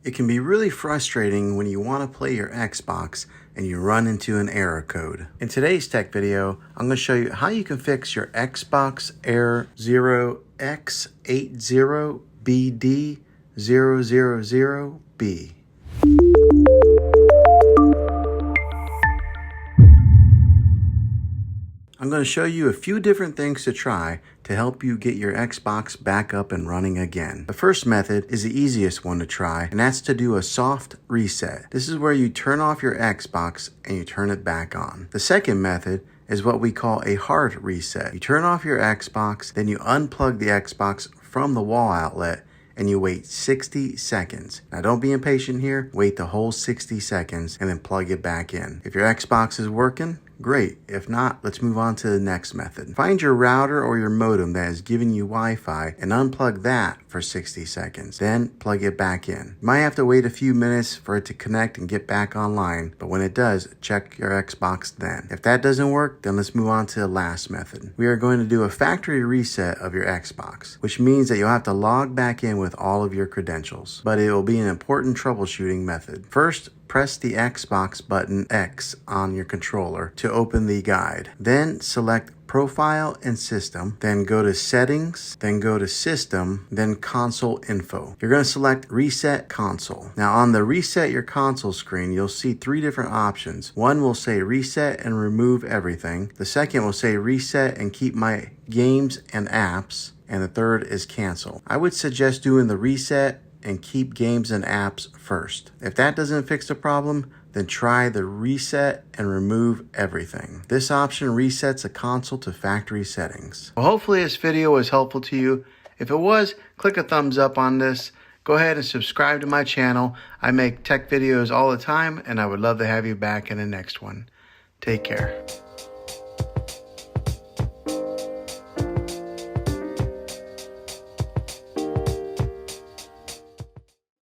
It can be really frustrating when you want to play your Xbox and you run into an error code. In today's tech video, I'm going to show you how you can fix your Xbox error 0X80BDOOOB. I'm going to show you a few different things to try to help you get your Xbox back up and running again. The first method is the easiest one to try, and that's to do a soft reset. This is where you turn off your Xbox and you turn it back on. The second method is what we call a hard reset. You turn off your Xbox, then you unplug the Xbox from the wall outlet and you wait 60 seconds. Now don't be impatient here, wait the whole 60 seconds and then plug it back in. If your Xbox is working, great. If not, let's move on to the next method. Find your router or your modem that is giving you Wi-Fi and unplug that for 60 seconds. Then plug it back in. You might have to wait a few minutes for it to connect and get back online, but when it does, check your Xbox then. If that doesn't work, then let's move on to the last method. We are going to do a factory reset of your Xbox, which means that you'll have to log back in with all of your credentials, but it will be an important troubleshooting method. First, press the Xbox button X on your controller to open the guide. Then select Profile and System, then go to Settings, then go to System, then Console Info. You're going to select Reset Console. Now on the Reset Your Console screen, you'll see three different options. One will say Reset and Remove Everything. The second will say Reset and Keep My Games and Apps. And the third is Cancel. I would suggest doing the Reset and Keep Games and Apps first. If that doesn't fix the problem, then try the Reset and Remove Everything. This option resets a console to factory settings. Well, hopefully this video was helpful to you. If it was, click a thumbs up on this. Go ahead and subscribe to my channel. I make tech videos all the time, and I would love to have you back in the next one. Take care.